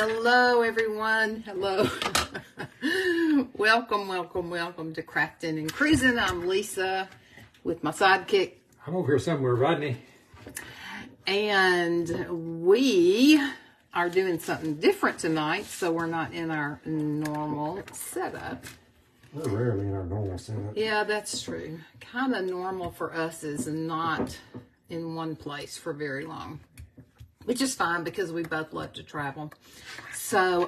Hello, everyone. Hello. welcome to Crafting and Cruising. I'm Lisa with my sidekick. I'm over here somewhere, Rodney. And we are doing something different tonight, so we're not in our normal setup. We're rarely in our normal setup. Yeah, that's true. Kind of normal for us is not in one place for very long, which is fine because we both love to travel. So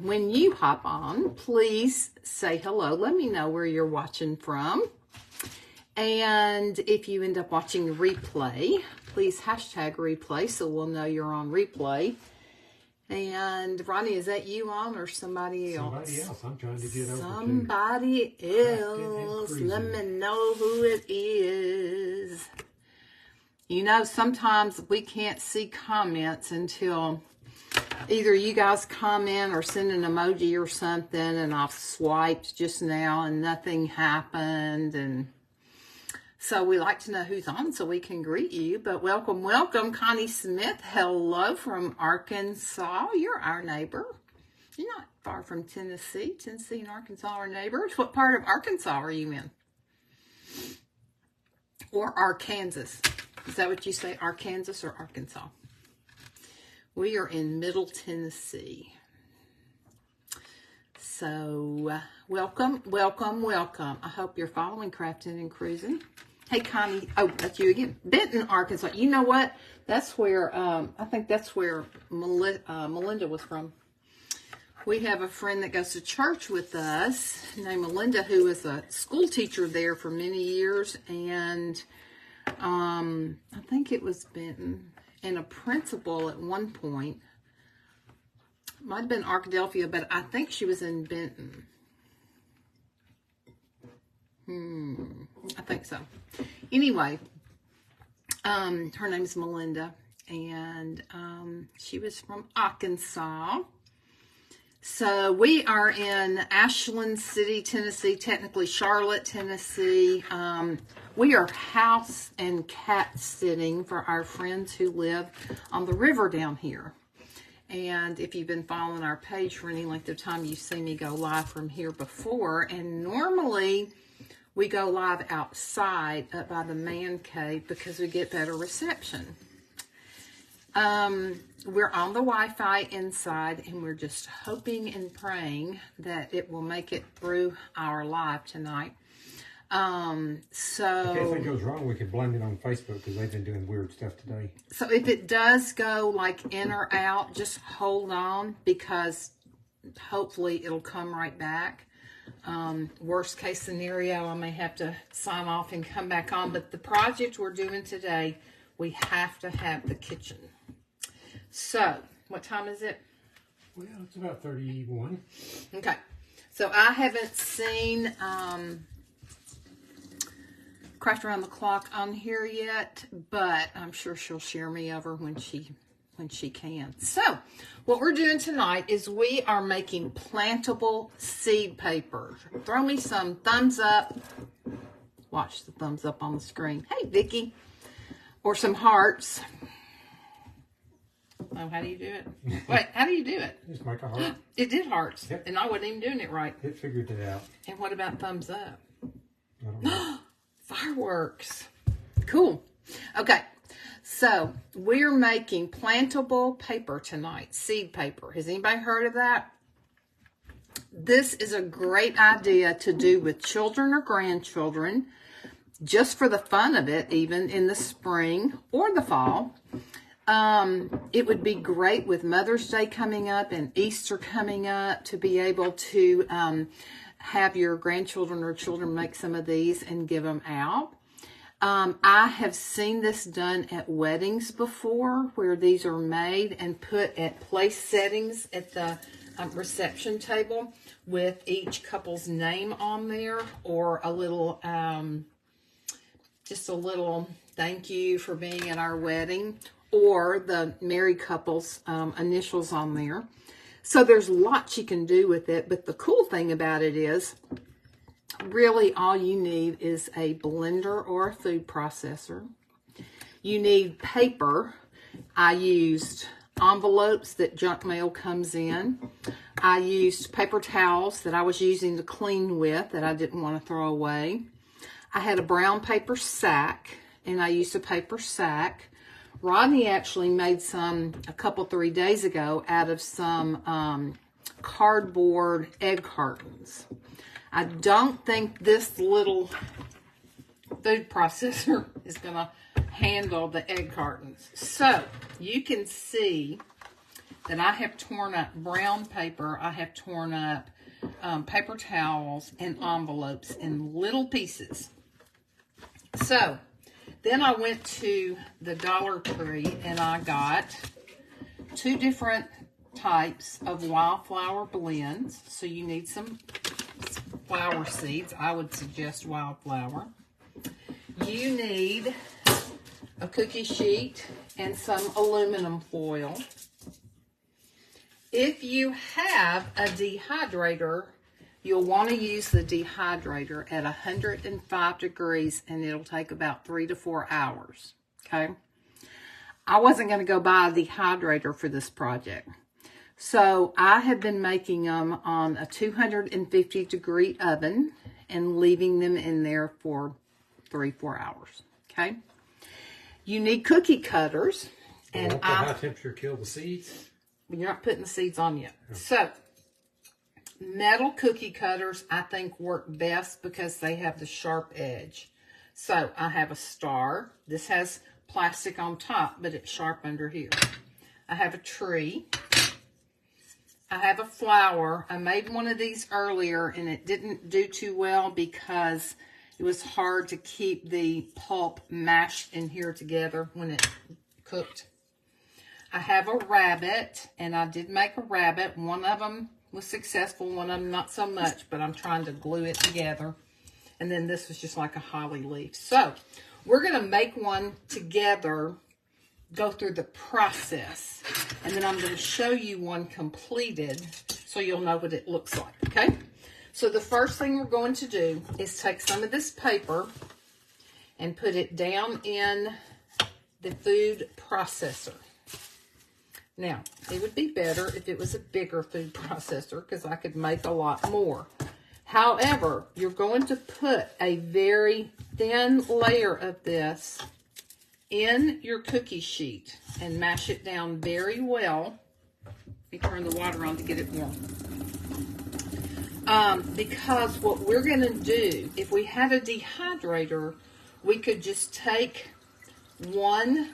when you hop on, please say hello. Let me know where you're watching from. And if you end up watching a replay, please hashtag replay so we'll know you're on replay. And Ronnie, is that you on or somebody else? Somebody else. I'm trying to get over Somebody else. Let me know who it is. You know, sometimes we can't see comments until either you guys comment or send an emoji or something, and I've swiped just now and nothing happened. And so we like to know who's on so we can greet you. But welcome, Connie Smith. Hello from Arkansas. You're our neighbor. You're not far from Tennessee. Tennessee and Arkansas are neighbors. What part of Arkansas are you in? Or Arkansas? Is that what you say, Arkansas or Arkansas? We are in Middle Tennessee. So, welcome. I hope you're following Crafting and Cruising. Hey, Connie. Oh, that's you again. Benton, Arkansas. You know what? That's where, I think that's where Melinda was from. We have a friend that goes to church with us named Melinda, who is a school teacher there for many years. And I think it was Benton, and a principal at one point. Might have been Arkadelphia, but I think she was in Benton. I think so. Anyway, her name's Melinda, and she was from Arkansas. So we are in Ashland City, Tennessee, technically Charlotte, Tennessee. We are house and cat sitting for our friends who live on the river down here. And if you've been following our page for any length of time, you've seen me go live from here before. And normally we go live outside up by the man cave because we get better reception. We're on the Wi-Fi inside, and we're just hoping and praying that it will make it through our live tonight. So if anything goes wrong, we could blame it on Facebook because they've been doing weird stuff today. So if it does go like in or out, just hold on because hopefully it'll come right back. Worst case scenario, I may have to sign off and come back on. But the project we're doing today, we have to have the kitchen. So, what time is it? Well, it's about 31. Okay. So, I haven't seen Craft Around the Clock on here yet, but I'm sure she'll share me over when she can. So, what we're doing tonight is we are making plantable seed paper. Throw me some thumbs up. Watch the thumbs up on the screen. Hey, Vicki. Or some hearts. Oh, how do you do it? Wait, how do you do it? Just make a heart. It did hearts. Yep. And I wasn't even doing it right. It figured it out. And what about thumbs up? I don't know. Fireworks. Cool. Okay. So, we're making plantable paper tonight. Seed paper. Has anybody heard of that? This is a great idea to do with children or grandchildren, just for the fun of it, even in the spring or the fall. It would be great with Mother's Day coming up and Easter coming up to be able to have your grandchildren or children make some of these and give them out. I have seen this done at weddings before where these are made and put at place settings at the reception table with each couple's name on there, or a little, just a little thank you for being at our wedding, or the married couple's initials on there. So there's lots you can do with it, but the cool thing about it is really all you need is a blender or a food processor. You need paper. I used envelopes that junk mail comes in. I used paper towels that I was using to clean with that I didn't want to throw away. I had a brown paper sack, and I used a paper sack. Rodney actually made some a couple, 3 days ago out of some cardboard egg cartons. I don't think this little food processor is going to handle the egg cartons. So you can see that I have torn up brown paper. I have torn up paper towels and envelopes in little pieces. So then I went to the Dollar Tree and I got 2 different types of wildflower blends. So you need some flower seeds. I would suggest wildflower. You need a cookie sheet and some aluminum foil. If you have a dehydrator, you'll want to use the dehydrator at 105 degrees, and it'll take about 3 to 4 hours, okay? I wasn't going to go buy a dehydrator for this project. So I have been making them on a 250 degree oven and leaving them in there for 3-4 hours, okay? You need cookie cutters. And won't the high temperature kill the seeds? You're not putting the seeds on yet. Oh. So metal cookie cutters, I think, work best because they have the sharp edge. So I have a star. This has plastic on top, but it's sharp under here. I have a tree. I have a flower. I made one of these earlier, and it didn't do too well because it was hard to keep the pulp mashed in here together when it cooked. I have a rabbit, and I did make a rabbit. One of them was successful, one of them not so much, but I'm trying to glue it together. And then this was just like a holly leaf. So we're going to make one together, go through the process, and then I'm going to show you one completed so you'll know what it looks like, okay? So the first thing we're going to do is take some of this paper and put it down in the food processor. Now, it would be better if it was a bigger food processor because I could make a lot more. However, you're going to put a very thin layer of this in your cookie sheet and mash it down very well. Let me turn the water on to get it warm. Because what we're going to do, if we had a dehydrator, we could just take one,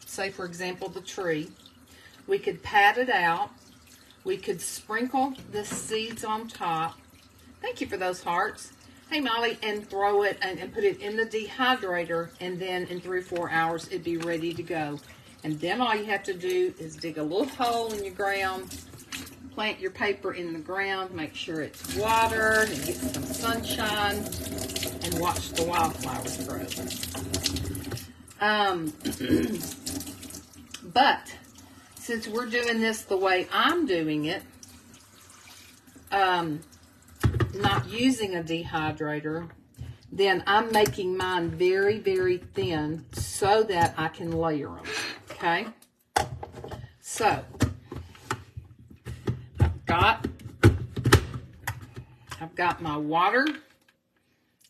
say for example the tree, we could pat it out, we could sprinkle the seeds on top. Thank you for those hearts. Hey Molly, and throw it and put it in the dehydrator, and then in 3 or 4 hours it'd be ready to go. And then all you have to do is dig a little hole in your ground, plant your paper in the ground, make sure it's watered and get some sunshine, and watch the wildflowers grow. But since we're doing this the way I'm doing it, not using a dehydrator, then I'm making mine very, very thin so that I can layer them, okay? So, I've got my water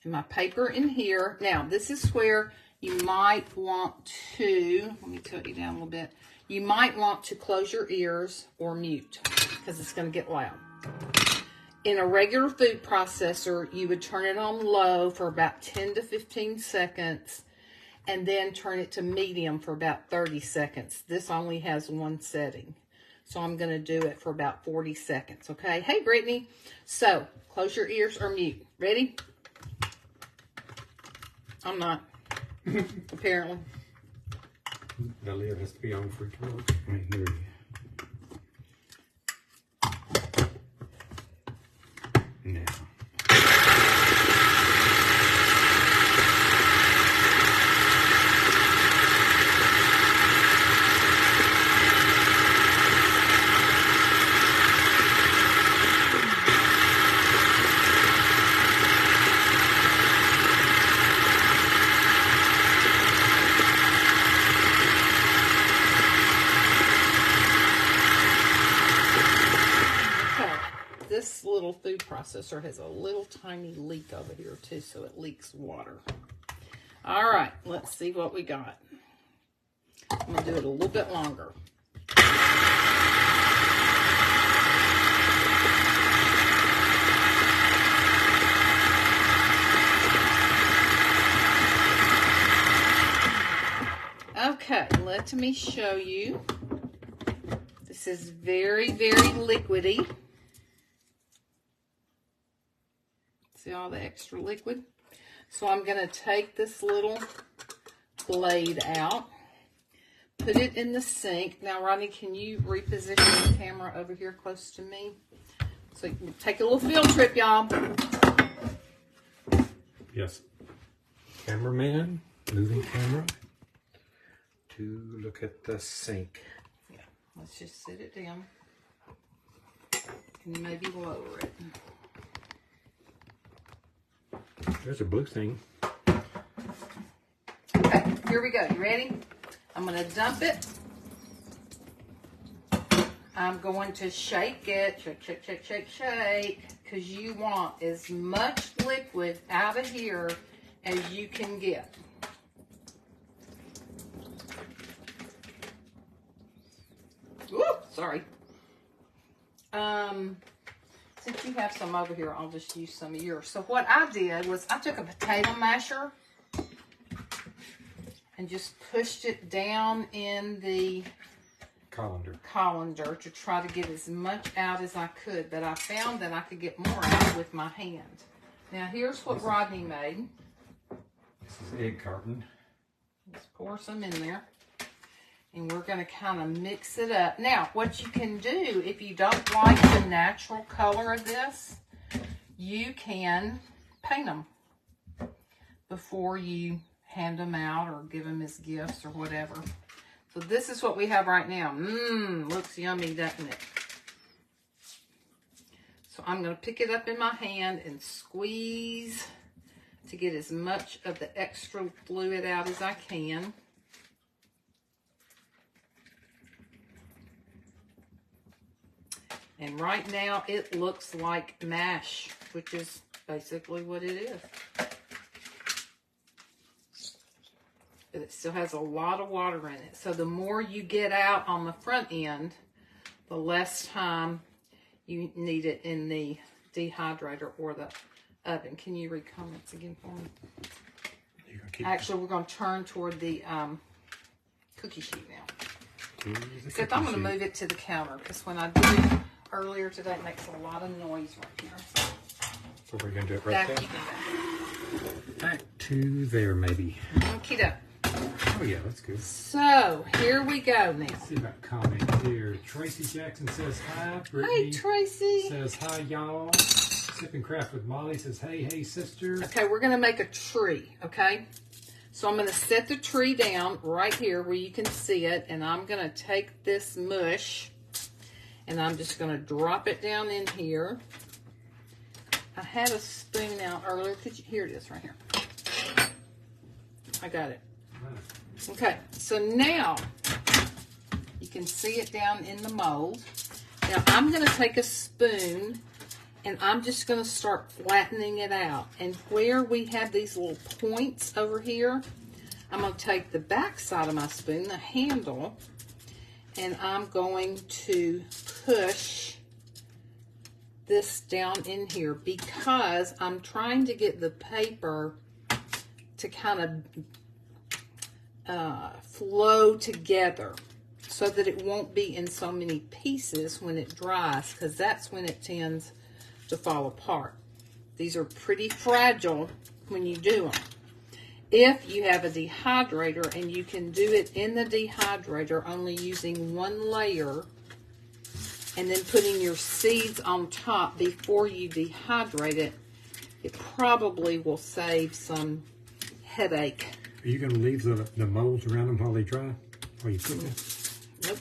and my paper in here. Now, this is where you might want to, let me tilt you down a little bit. You might want to close your ears or mute because it's going to get loud. In a regular food processor, you would turn it on low for about 10 to 15 seconds and then turn it to medium for about 30 seconds. This only has one setting. So I'm going to do it for about 40 seconds, okay? Hey, Brittany. So, close your ears or mute. Ready? I'm not, apparently. The lid has to be on for it to work. Right here. Now. little food processor has a little tiny leak over here too, so it leaks water. All right, let's see what we got. I'm gonna do it a little bit longer. Okay, let me show you. This is very, very liquidy. See all the extra liquid? So I'm going to take this little blade out, put it in the sink. Now, Rodney, can you reposition the camera over here close to me? So you can take a little field trip, y'all. Yes. Cameraman, moving camera to look at the sink. Yeah, let's just sit it down and maybe lower it. There's a blue thing. Okay, here we go. You ready? I'm going to dump it. I'm going to shake it. Shake, shake, shake, shake, shake. Because you want as much liquid out of here as you can get. Woo, sorry. Since you have some over here, I'll just use some of yours. So what I did was I took a potato masher and just pushed it down in the colander to try to get as much out as I could. But I found that I could get more out with my hand. Now here's what Rodney made. This is egg carton. Let's pour some in there. And we're going to kind of mix it up. Now, what you can do, if you don't like the natural color of this, you can paint them before you hand them out or give them as gifts or whatever. So this is what we have right now. Looks yummy, doesn't it? So I'm going to pick it up in my hand and squeeze to get as much of the extra fluid out as I can. And right now, it looks like mash, which is basically what it is. But it still has a lot of water in it. So the more you get out on the front end, the less time you need it in the dehydrator or the oven. Can you read comments again for me? Actually, we're going to turn toward the cookie sheet now. Except I'm going to move it to the counter because when I did it earlier today, it makes a lot of noise right here. So we're going to do it right there? Back to there, maybe. Okie doke. Oh, yeah, that's good. So, here we go now. Let's see about comments here. Tracy Jackson says hi. Brittany Hey, Tracy. says hi, y'all. Sipping Craft with Molly says, hey, sister. Okay, we're going to make a tree, okay? So, I'm going to set the tree down right here where you can see it, and I'm going to take this mush, and I'm just going to drop it down in here. I had a spoon out earlier. Here it is right here. I got it. Okay, so now you can see it down in the mold. Now I'm going to take a spoon and I'm just going to start flattening it out. And where we have these little points over here, I'm going to take the back side of my spoon, the handle, and I'm going to push this down in here because I'm trying to get the paper to kind of flow together so that it won't be in so many pieces when it dries, because that's when it tends to fall apart. These are pretty fragile when you do them. If you have a dehydrator and you can do it in the dehydrator only using one layer and then putting your seeds on top before you dehydrate it, it probably will save some headache. Are you going to leave the molds around them while they dry? While you cook them? Nope.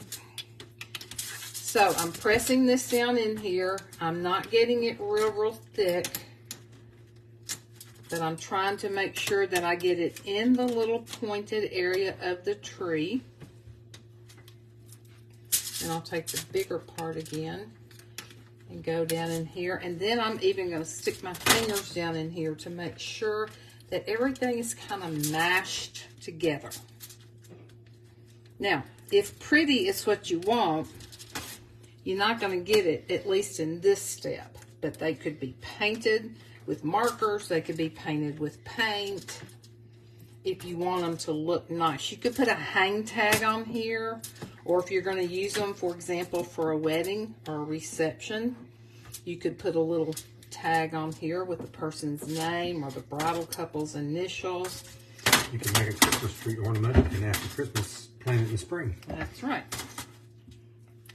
So I'm pressing this down in here. I'm not getting it real thick, but I'm trying to make sure that I get it in the little pointed area of the tree. And I'll take the bigger part again and go down in here. And then I'm even going to stick my fingers down in here to make sure that everything is kind of mashed together. Now, if pretty is what you want, you're not going to get it, at least in this step. But they could be painted with markers. They could be painted with paint. If you want them to look nice, you could put a hang tag on here. Or if you're going to use them, for example, for a wedding or a reception, you could put a little tag on here with the person's name or the bridal couple's initials. You can make a Christmas tree ornament, and after Christmas, plant it in the spring. That's right.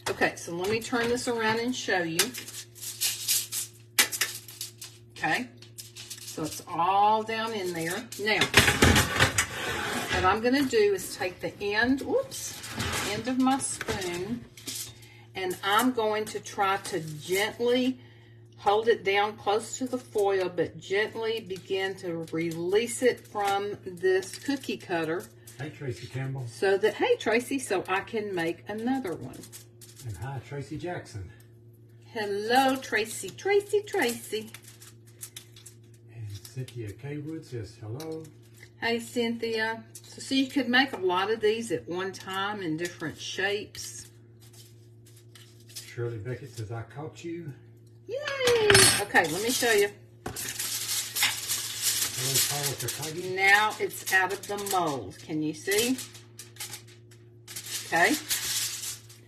Okay, so let me turn this around and show you. Okay, so it's all down in there. Now, what I'm going to do is take the end of my spoon, and I'm going to try to gently hold it down close to the foil, but gently begin to release it from this cookie cutter. Hey, Tracy Campbell. So that, hey, Tracy, so I can make another one. And hi, Tracy Jackson. Hello, Tracy, Tracy, Tracy. And Cynthia K. Wood says hello. Hey, Cynthia. So you could make a lot of these at one time in different shapes. Shirley Beckett says, I caught you. Yay! Okay, let me show you. Hello, Paula Takagi. Now it's out of the mold. Can you see? Okay.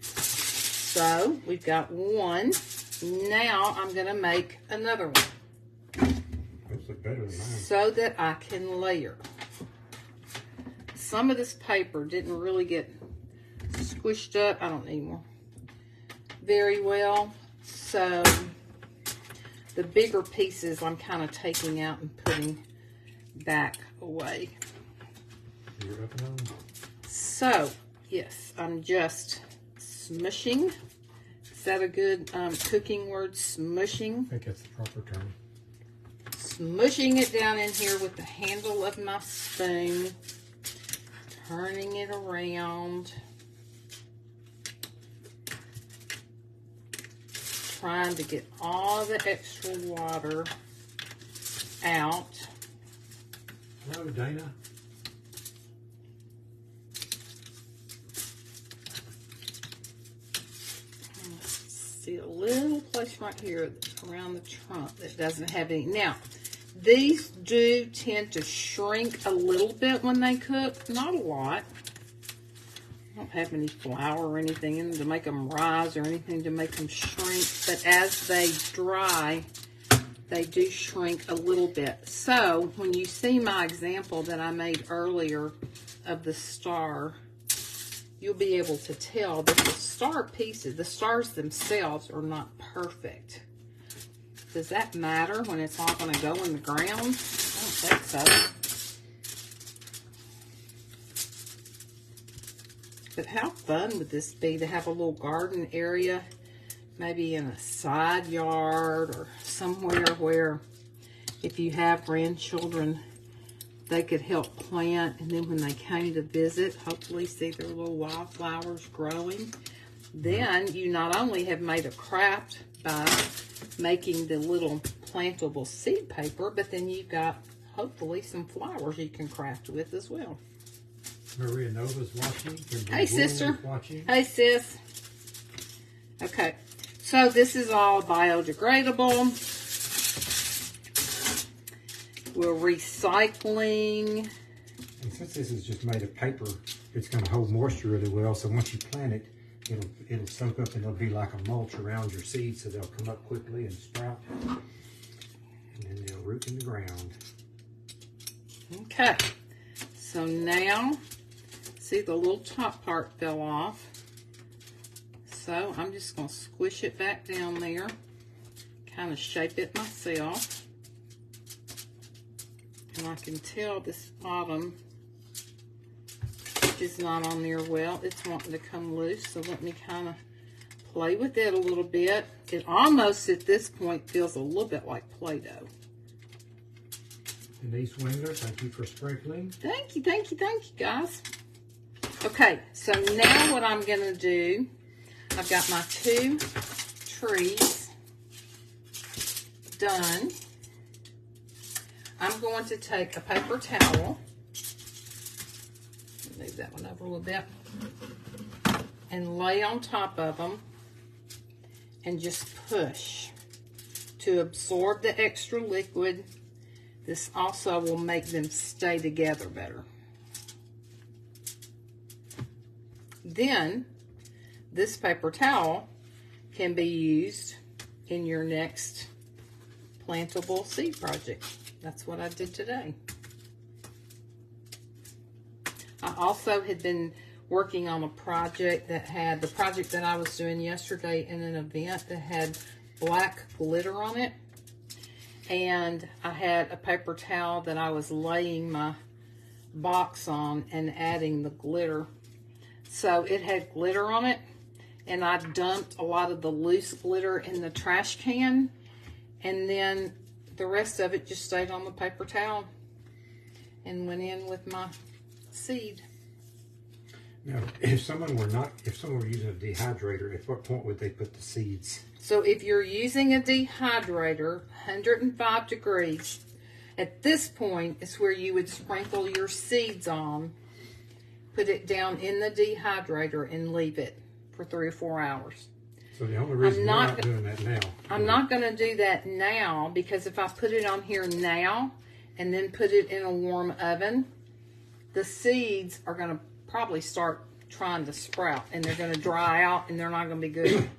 So we've got one. Now I'm going to make another one. Those look better than mine. So that I can layer. Some of this paper didn't really get squished up. I don't need more. Very well. So the bigger pieces I'm kind of taking out and putting back away. You're up and on. So, yes, I'm just smushing. Is that a good cooking word? Smushing. I think that's the proper term. Smushing it down in here with the handle of my spoon. Turning it around. Trying to get all the extra water out. Hello, Dana. See a little place right here around the trunk that doesn't have any. Now, these do tend to shrink a little bit when they cook. Not a lot. I don't have any flour or anything in them to make them rise or anything to make them shrink. But as they dry, they do shrink a little bit. So when you see my example that I made earlier of the star, you'll be able to tell that the star pieces, the stars themselves are not perfect. Does that matter when it's all going to go in the ground? I don't think so. But how fun would this be to have a little garden area, maybe in a side yard or somewhere where if you have grandchildren, they could help plant, and then when they came to visit, hopefully see their little wildflowers growing. Then you not only have made a craft by making the little plantable seed paper, but then you've got hopefully some flowers you can craft with as well. Maria Nova's watching. Hey, sister. Watching. Hey, sis. Okay, so this is all biodegradable. We're recycling. And since this is just made of paper, it's going to hold moisture really well. So once you plant it, it'll soak up and it'll be like a mulch around your seeds, so they'll come up quickly and sprout, and then they'll root in the ground. Okay, so now, see the little top part fell off. So I'm just going to squish it back down there, kind of shape it myself. And I can tell this bottom is not on there well. It's wanting to come loose, so let me kind of play with it a little bit. It almost, at this point, feels a little bit like Play-Doh. Denise Wingler, thank you for sprinkling. Thank you, thank you, thank you, guys. Okay, so now what I'm going to do, I've got my two trees. done, I'm going to take a paper towel, move that one over a little bit, and lay on top of them and just push to absorb the extra liquid. This also will make them stay together better. Then this paper towel can be used in your next plantable seed project. That's what I did today. I also had been working on a project that had, the project that I was doing yesterday in an event that had black glitter on it. And I had a paper towel that I was laying my box on and adding the glitter. So it had glitter on it, and I dumped a lot of the loose glitter in the trash can, and then the rest of it just stayed on the paper towel and went in with my seed. Now, if someone were using a dehydrator, at what point would they put the seeds? So if you're using a dehydrator, 105 degrees, at this point is where you would sprinkle your seeds on, put it down in the dehydrator, and leave it for 3 or 4 hours. So the only reason we're not doing that now. I'm not going to do that now, because if I put it on here now and then put it in a warm oven, the seeds are going to probably start trying to sprout, and they're going to dry out, and they're not going to be good.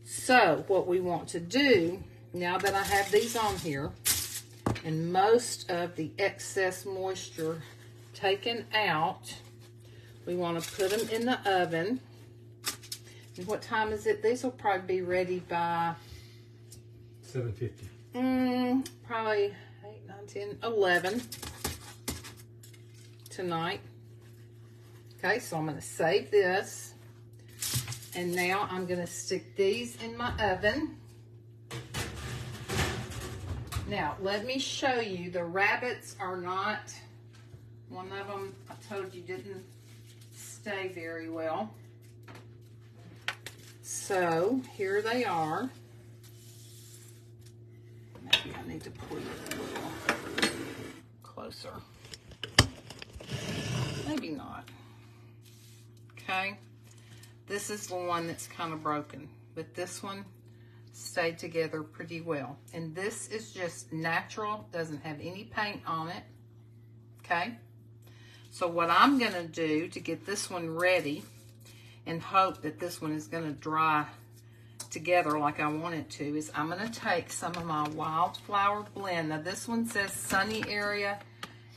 So what we want to do, now that I have these on here, and most of the excess moisture taken out, we want to put them in the oven. And what time is it? These will probably be ready by 7:50. Probably 8, 9, 10, 11 tonight. Okay, so I'm going to save this. And now I'm going to stick these in my oven. Now, let me show you. The rabbits are not, one of them I told you didn't stay very well. So here they are. Maybe I need to pull it a little closer. Maybe not. Okay. This is the one that's kind of broken, but this one stayed together pretty well. And this is just natural, doesn't have any paint on it. Okay. So what I'm going to do to get this one ready, and hope that this one is going to dry together like I want it to, is I'm going to take some of my wildflower blend. Now this one says sunny area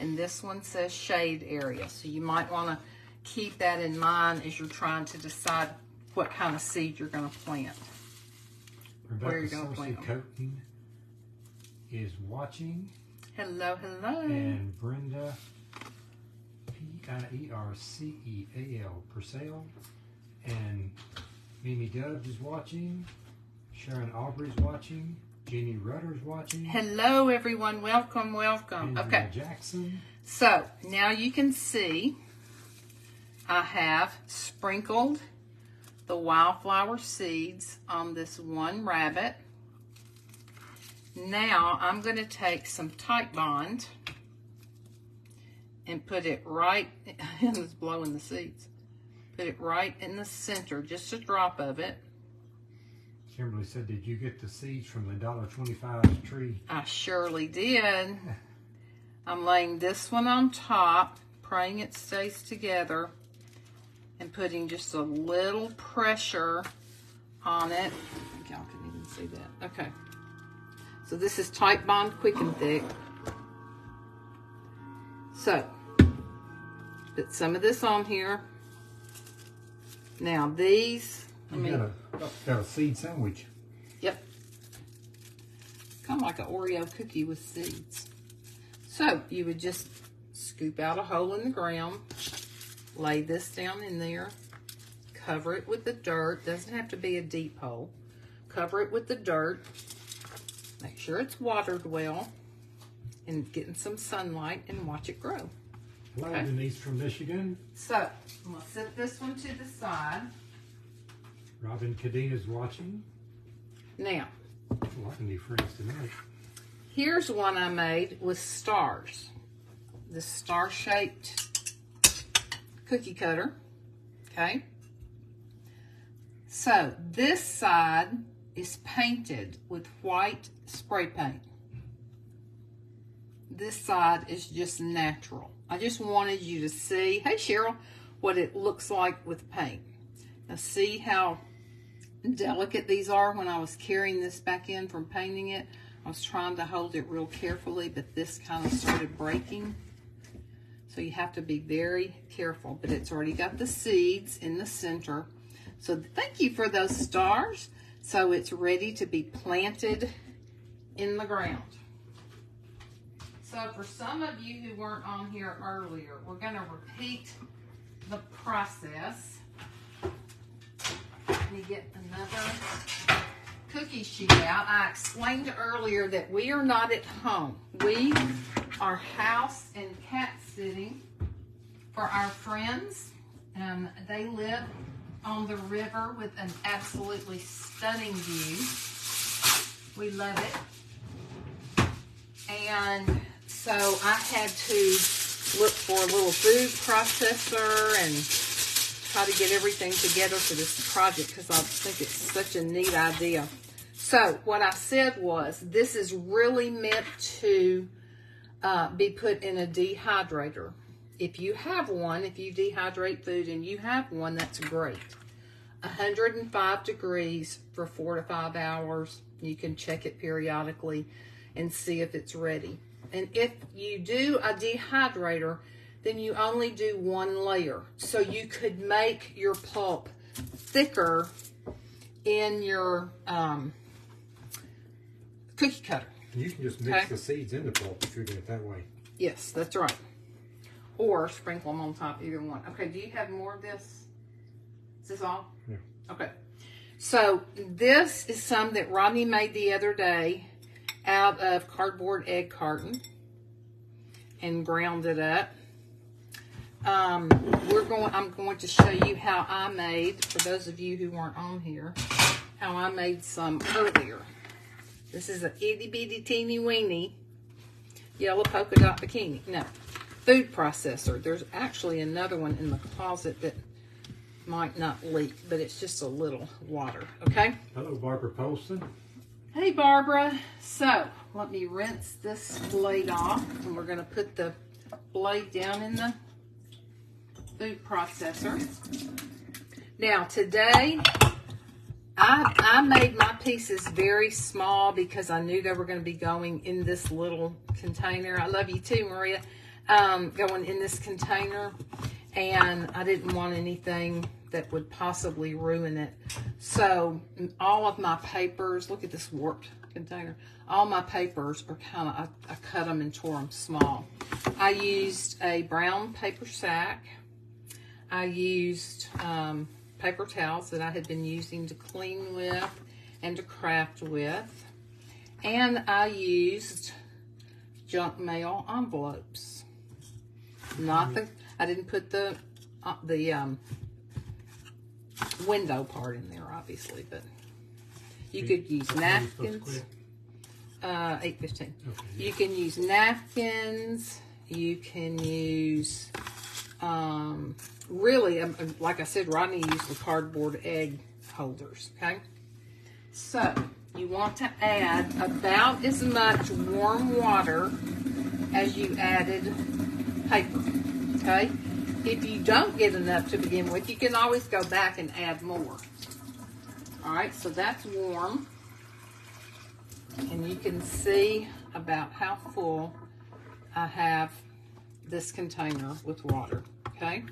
and this one says shade area. So you might want to keep that in mind as you're trying to decide what kind of seed you're going to plant. Where you're going to plant them. Coating is watching. Hello, hello. And Brenda, P-I-E-R-C-E-A-L, Purcell. And Mimi Dubs is watching. Sharon Aubrey's watching. Jeannie Rutter's watching. Hello, everyone. Welcome, welcome. Andrea Okay. Jackson. So now you can see I have sprinkled the wildflower seeds on this one rabbit. Now I'm going to take some Type Bond and put it right, it's blowing the seeds. Put it right in the center, just a drop of it. Kimberly said, did you get the seeds from the $1.25 tree? I surely did. I'm laying this one on top, praying it stays together, and putting just a little pressure on it. I think y'all can even see that. Okay. So this is Type Bond Quick and Thick. So, put some of this on here. Now these, got a seed sandwich. Yep. Kind of like an Oreo cookie with seeds. So you would just scoop out a hole in the ground, lay this down in there, cover it with the dirt. Doesn't have to be a deep hole. Cover it with the dirt. Make sure it's watered well and getting some sunlight, and watch it grow. Hello, okay. Denise from Michigan. So I'm going to set this one to the side. Robin Cadina's watching. Now, Oh, I can do friends tonight. Here's one I made with stars. This star-shaped cookie cutter, okay? So this side is painted with white spray paint. This side is just natural. I just wanted you to see, hey Cheryl, what it looks like with paint. Now see how delicate these are. When I was carrying this back in from painting it, I was trying to hold it real carefully, but this kind of started breaking. So you have to be very careful, but it's already got the seeds in the center. So thank you for those stars. So it's ready to be planted in the ground. So for some of you who weren't on here earlier, we're going to repeat the process. Let me get another cookie sheet out. I explained earlier that we are not at home. We are house and cat sitting for our friends. They live on the river with an absolutely stunning view. We love it. And so I had to look for a little food processor and try to get everything together for this project because I think it's such a neat idea. So what I said was, this is really meant to be put in a dehydrator. If you have one, if you dehydrate food and you have one, that's great. 105 degrees for 4 to 5 hours. You can check it periodically and see if it's ready. And if you do a dehydrator, then you only do one layer. So you could make your pulp thicker in your cookie cutter. You can just mix the seeds in the pulp if you're doing it that way. Yes, that's right. Or sprinkle them on top, either one. Okay, do you have more of this? Is this all? Yeah. Okay. So this is some that Rodney made the other day out of cardboard egg carton and ground it up. I'm going to show you how I made, for those of you who weren't on here, how I made some earlier. This is a itty bitty teeny weeny yellow polka dot bikini. No, food processor. There's actually another one in the closet that might not leak, but it's just a little water, okay? Hello, Barbara Polson. Hey, Barbara. So, let me rinse this blade off, and we're going to put the blade down in the food processor. Now, today, I made my pieces very small because I knew they were going to be going in this little container. I love you too, Maria. Going in this container, and I didn't want anything that would possibly ruin it. So all of my papers, look at this warped container. All my papers are kind of, I cut them and tore them small. I used a brown paper sack. I used paper towels that I had been using to clean with and to craft with. And I used junk mail envelopes. I didn't put the window part in there, obviously, but you could use napkins. 8:15. Okay. You can use napkins. You can use, really, like I said, Rodney used the cardboard egg holders, okay? So, you want to add about as much warm water as you added paper, okay? If you don't get enough to begin with, you can always go back and add more. All right, so that's warm. And you can see about how full I have this container with water, okay?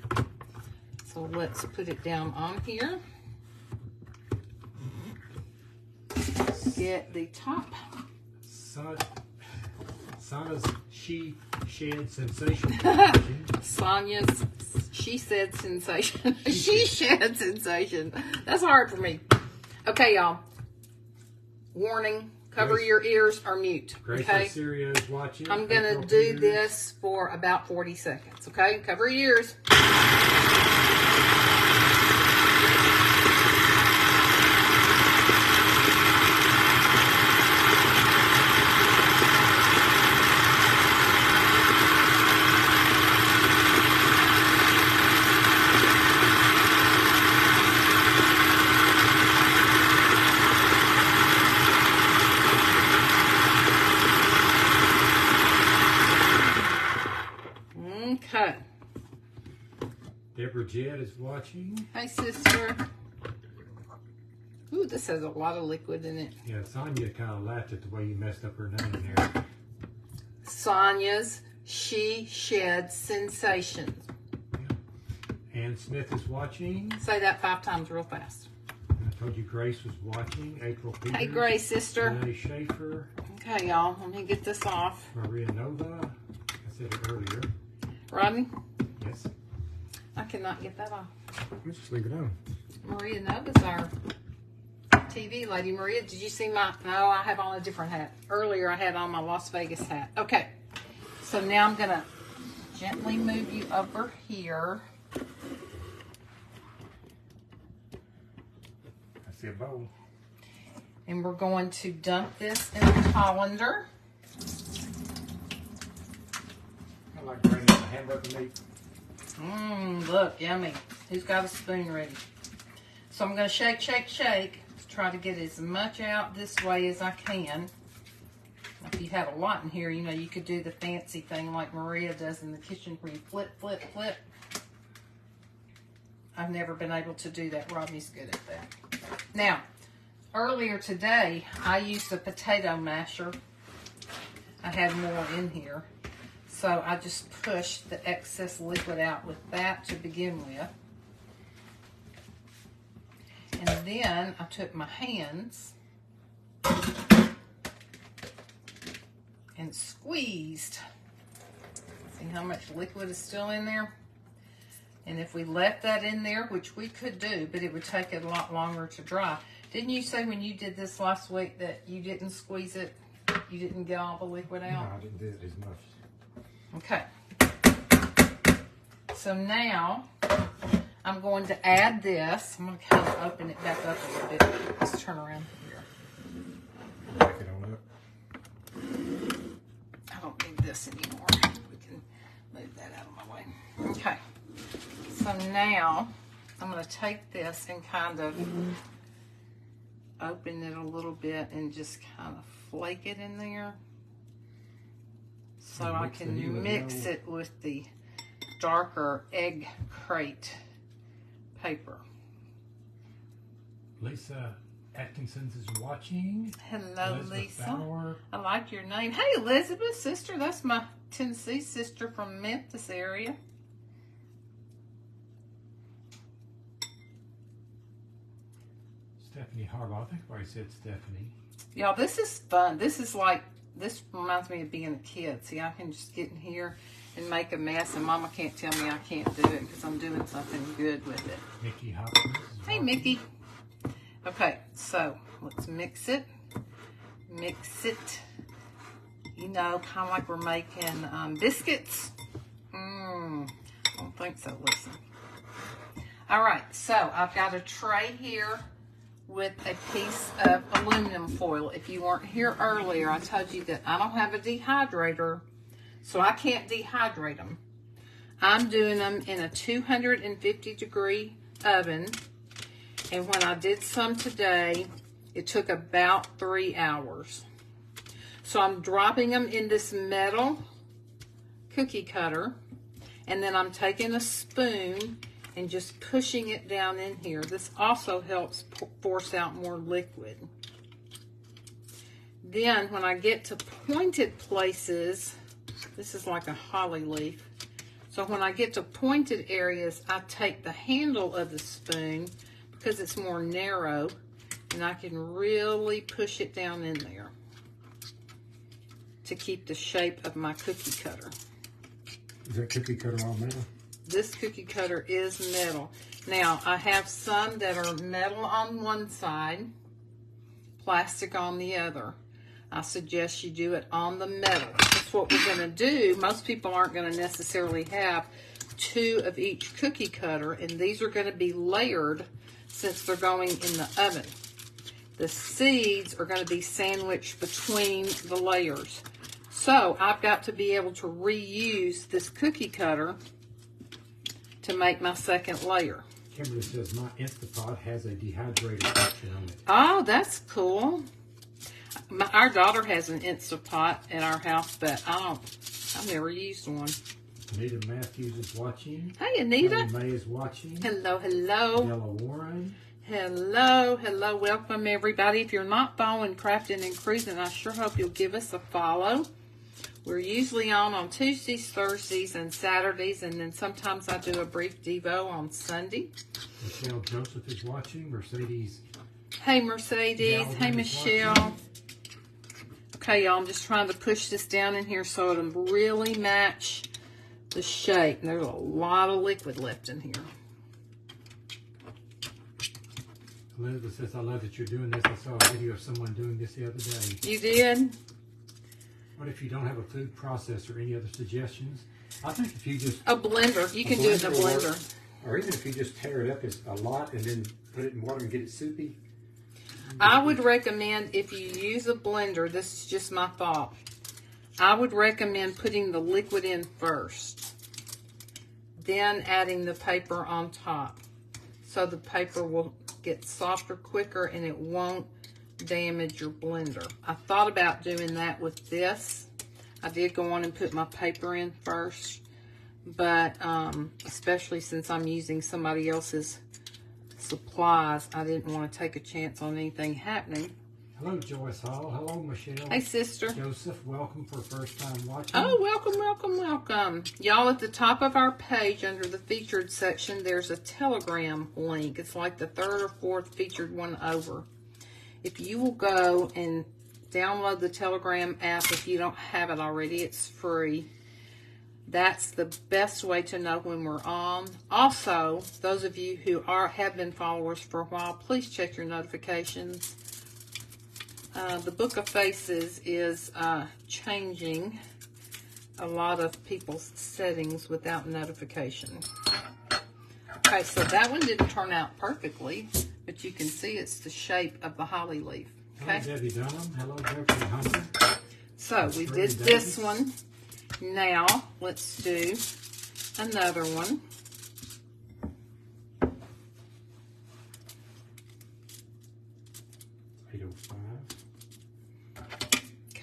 So let's put it down on here. Get the top. Sana's She Shed Sensation. Sonia's She Said Sensation. She Shed Sensation. That's hard for me. Okay, y'all. Warning. Cover your ears or mute. Okay? Grace is watching. I'm going to do this for about 40 seconds. Okay? Cover your ears. Bridget is watching. Hi, sister. Ooh, this has a lot of liquid in it. Yeah, Sonia kind of laughed at the way you messed up her name there. Sonia's She Shed Sensations. Yeah. Ann Smith is watching. Say that 5 times real fast. I told you Grace was watching. April Peters. Hey, Grace, sister. Renee Schaefer. Okay, y'all. Let me get this off. Maria Nova. I said it earlier. Rodney? Yes. I cannot get that off. Let's just leave it on. Maria Nova's our TV lady. Maria, did you see my... No, I have on a different hat. Earlier, I had on my Las Vegas hat. Okay. So now I'm going to gently move you over here. I see a bowl. And we're going to dump this in the colander. I like bringing the hamburger meat. Look, yummy. Who's got a spoon ready? So I'm going to shake, shake, shake to try to get as much out this way as I can. If you had a lot in here, you know, you could do the fancy thing like Maria does in the kitchen where you flip, flip, flip. I've never been able to do that. Rodney's good at that. Now, earlier today, I used a potato masher. I had more in here. So I just pushed the excess liquid out with that to begin with. And then I took my hands and squeezed. See how much liquid is still in there? And if we left that in there, which we could do, but it would take it a lot longer to dry. Didn't you say when you did this last week that you didn't squeeze it? You didn't get all the liquid out? No, I didn't do it as much. Okay. So now I'm going to add this. I'm going to kind of open it back up a little bit. Let's turn around here. Back it on up. I don't need this anymore. We can move that out of my way. Okay. So now I'm going to take this and kind of open it a little bit and just kind of flake it in there. So I can mix it with the darker egg crate paper. Lisa Atkinson's is watching. Hello, Elizabeth Lisa. Bauer. I like your name. Hey, Elizabeth, sister. That's my Tennessee sister from Memphis area. Stephanie Harbaugh. I think I already said Stephanie. Y'all, this is fun. This reminds me of being a kid. See, I can just get in here and make a mess, and Mama can't tell me I can't do it because I'm doing something good with it. Mickey Hopkins. Hey, Mickey. Okay, so let's mix it. Mix it. You know, kind of like we're making biscuits. I don't think so, Lisa. All right, so I've got a tray here with a piece of aluminum foil. If you weren't here earlier, I told you that I don't have a dehydrator, so I can't dehydrate them. I'm doing them in a 250-degree oven, and when I did some today, it took about 3 hours. So I'm dropping them in this metal cookie cutter, and then I'm taking a spoon and just pushing it down in here. This also helps force out more liquid. Then when I get to pointed places, this is like a holly leaf. So when I get to pointed areas, I take the handle of the spoon because it's more narrow, and I can really push it down in there to keep the shape of my cookie cutter. Is that cookie cutter all metal? This cookie cutter is metal. Now, I have some that are metal on one side, plastic on the other. I suggest you do it on the metal. That's what we're going to do. Most people aren't going to necessarily have 2 of each cookie cutter, and these are going to be layered since they're going in the oven. The seeds are going to be sandwiched between the layers. So, I've got to be able to reuse this cookie cutter to make my second layer. Kimberly says my Instapot has a dehydrator option on it. Oh, that's cool. Our daughter has an Instapot at our house, but I've never used one. Anita Matthews is watching. Hey, Anita. Annie Mae is watching. Hello, hello. Della Warren. Hello, hello. Welcome, everybody. If you're not following Crafting and Cruising, I sure hope you'll give us a follow. We're usually on Tuesdays, Thursdays, and Saturdays, and then sometimes I do a brief Devo on Sunday. Michelle Joseph is watching. Mercedes. Hey, Mercedes. Hey, Michelle. Okay, y'all, I'm just trying to push this down in here so it'll really match the shape. And there's a lot of liquid left in here. Elizabeth says, I love that you're doing this. I saw a video of someone doing this the other day. You did? What if you don't have a food processor? Any other suggestions? I think if you just... A blender. You can do it in a blender. Or even if you just tear it up as a lot and then put it in water and get it soupy. I would recommend, if you use a blender, this is just my thought, I would recommend putting the liquid in first, then adding the paper on top, so the paper will get softer quicker and it won't damage your blender. I thought about doing that with this. I did go on and put my paper in first, but especially since I'm using somebody else's supplies, I didn't want to take a chance on anything happening. Hello, Joyce Hall. Hello, Michelle. Hey, sister. Joseph, welcome for first time watching. Oh, welcome, welcome, welcome. Y'all, at the top of our page under the featured section, there's a Telegram link. It's like the third or fourth featured one over. If you will go and download the Telegram app, if you don't have it already, it's free. That's the best way to know when we're on. Also, those of you who have been followers for a while, please check your notifications. The Book of Faces is changing a lot of people's settings without notification. Okay, so that one didn't turn out perfectly, but you can see it's the shape of the holly leaf. Okay. Hello, Debbie Dunham. Hello, Jeffrey Hunter. So we did this one. Now, let's do another one.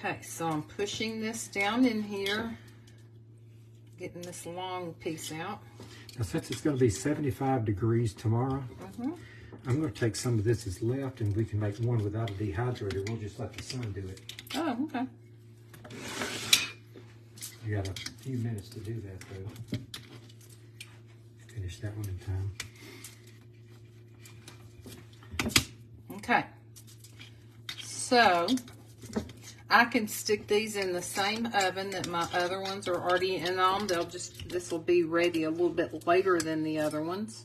Okay, so I'm pushing this down in here, getting this long piece out. Now, since it's going to be 75 degrees tomorrow, I'm going to take some of this as left, and we can make one without a dehydrator. We'll just let the sun do it. Oh, okay. You got a few minutes to do that, though. Finish that one in time. Okay. So, I can stick these in the same oven that my other ones are already in on. This will be ready a little bit later than the other ones.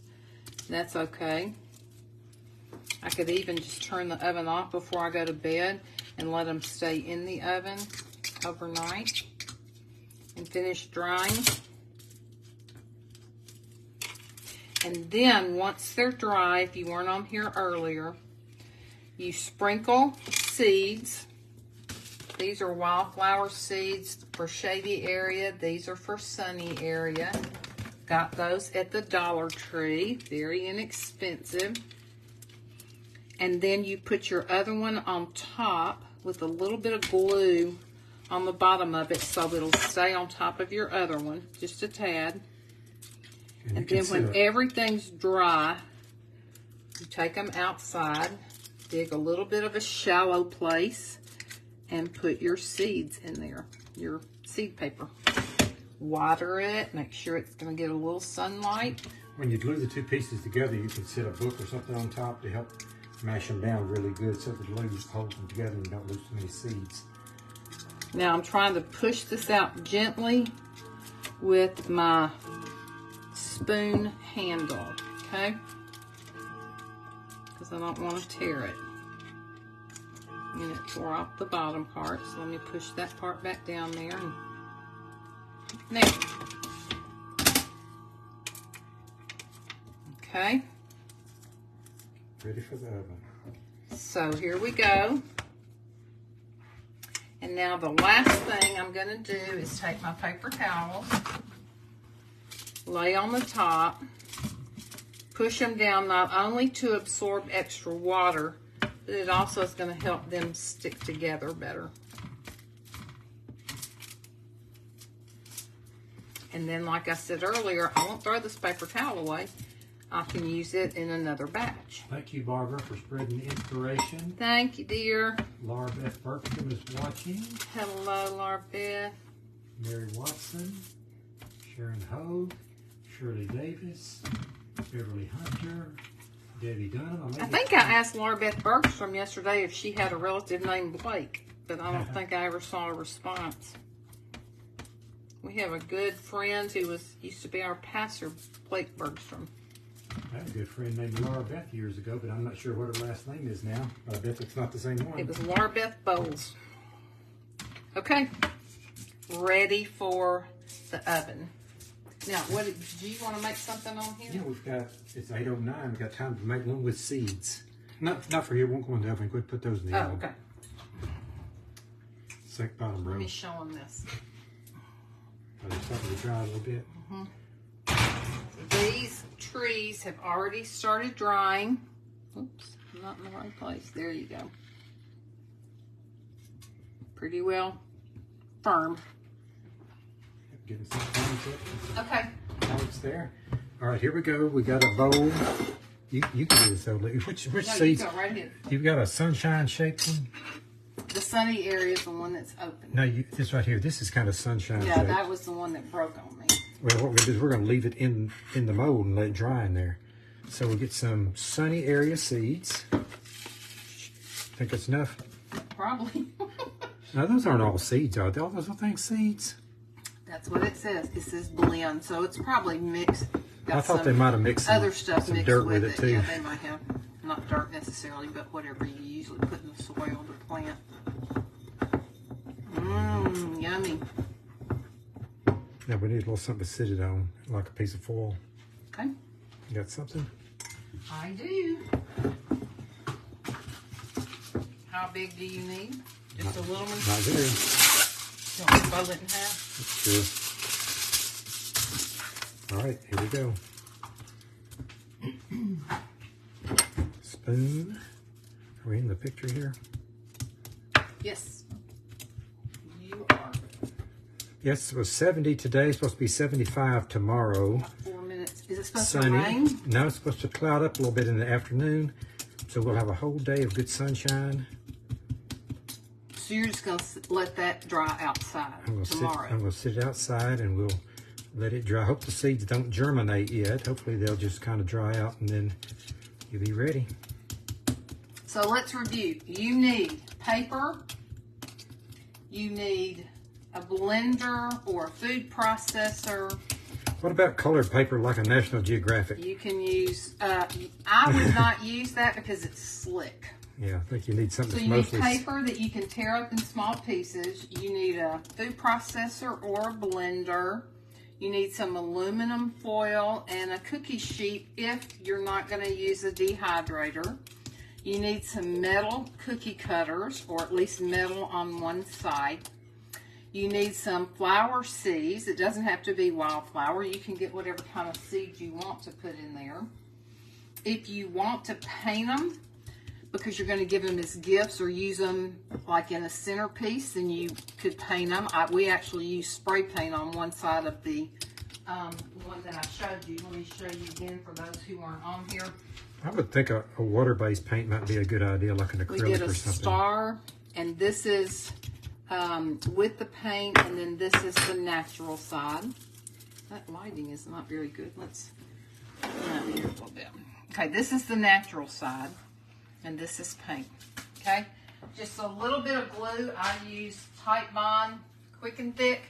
That's okay. I could even just turn the oven off before I go to bed and let them stay in the oven overnight and finish drying. And then once they're dry, if you weren't on here earlier, you sprinkle seeds. These are wildflower seeds for shady area. These are for sunny area. Got those at the Dollar Tree. Very inexpensive. And then you put your other one on top with a little bit of glue on the bottom of it so it'll stay on top of your other one, just a tad. And then when everything's dry, you take them outside, dig a little bit of a shallow place, and put your seeds in there, your seed paper. Water it, make sure it's going to get a little sunlight. When you glue the two pieces together, you can set a book or something on top to help mash them down really good so the glue holds them together and you don't lose too many seeds. Now I'm trying to push this out gently with my spoon handle, okay? Because I don't want to tear it. And it tore off the bottom part, so let me push that part back down there. And now, okay. Ready for the oven. So here we go. And now the last thing I'm going to do is take my paper towels, lay on the top, push them down not only to absorb extra water, but it also is going to help them stick together better. And then, like I said earlier, I won't throw this paper towel away. I can use it in another batch. Thank you, Barbara, for spreading the inspiration. Thank you, dear. Laura Beth Bergstrom is watching. Hello, Laura Beth. Mary Watson, Sharon Hogue, Shirley Davis, Beverly Hunter, Debbie Dunham. I think I asked Laura Beth Bergstrom yesterday if she had a relative named Blake, but I don't think I ever saw a response. We have a good friend who used to be our pastor, Blake Bergstrom. I had a good friend named Laura Beth years ago, but I'm not sure what her last name is now. I bet it's not the same one. It was Laura Beth Bowles. Okay. Ready for the oven. Now, do you want to make something on here? Yeah, it's 8:09. We've got time to make one with seeds. Not for here. Won't go in the oven. Go ahead and put those in the oven. Okay. Second bottom row. Let me show them this. They're starting to dry a little bit. These trees have already started drying. Oops, I'm not in the right place. There you go. Pretty well firm. Getting some thumbs up. Okay. Now it's there. All right, here we go. We got a bowl. You can do this, though. Which seeds? You go right here. You've got a sunshine shaped one? The sunny area is the one that's open. No, this right here. This is kind of sunshine Yeah, shaped. that was the one that broke on me. Well, what we're going to do is we're going to leave it in the mold and let it dry in there. So we'll get some sunny area seeds. Think that's enough? Probably. No, those aren't all seeds, are they? All those things seeds? That's what it says. It says blend, so it's probably mixed. I thought they might have mixed other stuff some mixed dirt with it too. Yeah, they might have. Not dirt necessarily, but whatever you usually put in the soil to plant. Mmm, yummy. Now we need a little something to sit it on, like a piece of foil. Okay. You got something? I do. How big do you need? Just a little one? Not very. Don't we fold it in half? Sure. All right, here we go. Spoon. Are we in the picture here? Yes. You are. Yes, it was 70 today. It's supposed to be 75 tomorrow. About 4 minutes. Is it supposed Sunny. to rain? No, it's supposed to cloud up a little bit in the afternoon. So we'll have a whole day of good sunshine. So you're just going to let that dry outside tomorrow? I'm going to sit it outside and we'll let it dry. I hope the seeds don't germinate yet. Hopefully they'll just kind of dry out and then you'll be ready. So let's review. You need paper. You need a blender or a food processor. What about colored paper like a National Geographic? You can use, I would not use that because it's slick. Yeah, I think you need something So that's you need mostly... paper that you can tear up in small pieces. You need a food processor or a blender. You need some aluminum foil and a cookie sheet if you're not going to use a dehydrator. You need some metal cookie cutters, or at least metal on one side. You need some flower seeds. It doesn't have to be wildflower. You can get whatever kind of seeds you want to put in there. If you want to paint them, because you're going to give them as gifts or use them like in a centerpiece, then you could paint them. We actually use spray paint on one side of the one that I showed you. Let me show you again for those who aren't on here. I would think a water-based paint might be a good idea, like an acrylic or something. We did a star, and this is with the paint, and then this is the natural side. That lighting is not very good. Let's down here a little bit. Okay, this is the natural side, and this is paint. Okay, just a little bit of glue. I use Tight Bond Quick and Thick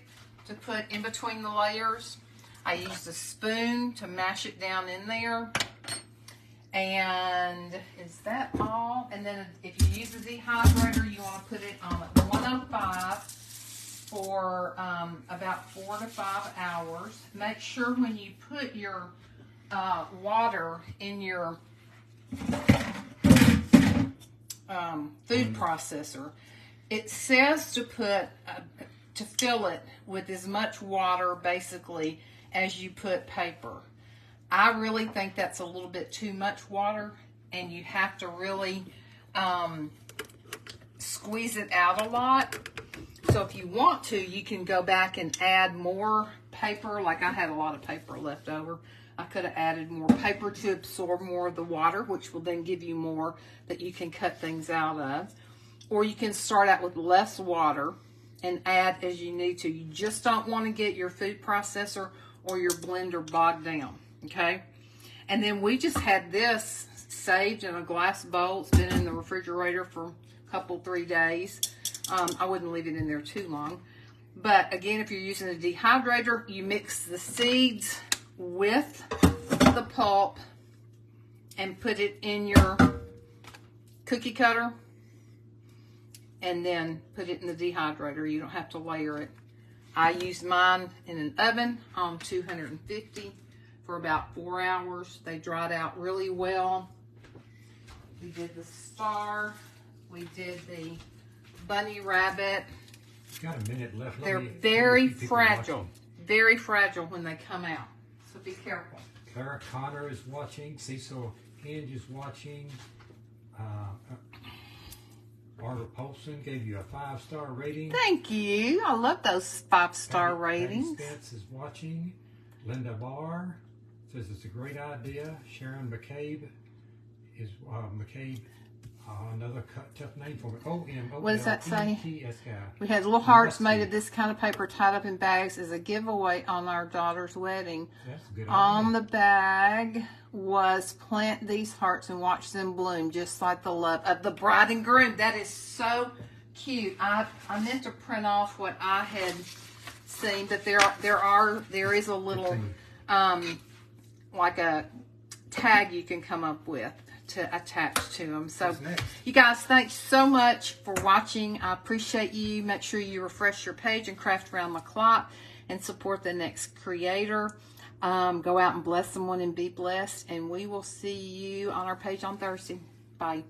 to put in between the layers. I used a spoon to mash it down in there. And is that all? And then if you use a dehydrator, you want to put it on at 105 for about 4 to 5 hours. Make sure when you put your water in your food processor, it says to put to fill it with as much water basically as you put paper. I really think that's a little bit too much water, and you have to really squeeze it out a lot. So if you want to, you can go back and add more paper, like I had a lot of paper left over, I could have added more paper to absorb more of the water, which will then give you more that you can cut things out of. Or you can start out with less water and add as you need to. You just don't want to get your food processor or your blender bogged down, okay? And then we just had this saved in a glass bowl. It's been in the refrigerator for a couple, 3 days. I wouldn't leave it in there too long. But again, if you're using a dehydrator, you mix the seeds with the pulp and put it in your cookie cutter and then put it in the dehydrator. You don't have to layer it. I used mine in an oven on 250 for about 4 hours. They dried out really well. We did the star. We did the bunny rabbit. Got a minute left. They're very fragile. Very fragile when they come out. So be careful. Clara Connor is watching. Cecil Hinge is watching. Barbara Polson gave you a 5-star rating. Thank you. I love those 5-star ratings. Patty Spence is watching. Linda Barr says it's a great idea. Sharon McCabe is McCabe. Another tough name for me. O-M-O-L-E-T-S-I. What does that say? We had little hearts made of this kind of paper tied up in bags as a giveaway on our daughter's wedding. That's a good On idea. the bag was plant these hearts and watch them bloom just like the love of the bride and groom. That is so cute. I meant to print off what I had seen, but there is a little like a tag you can come up with to attach to them. So you guys, thanks so much for watching. I appreciate you. Make sure you refresh your page and craft around the clock and support the next creator. Go out and bless someone and be blessed, and we will see you on our page on Thursday. Bye.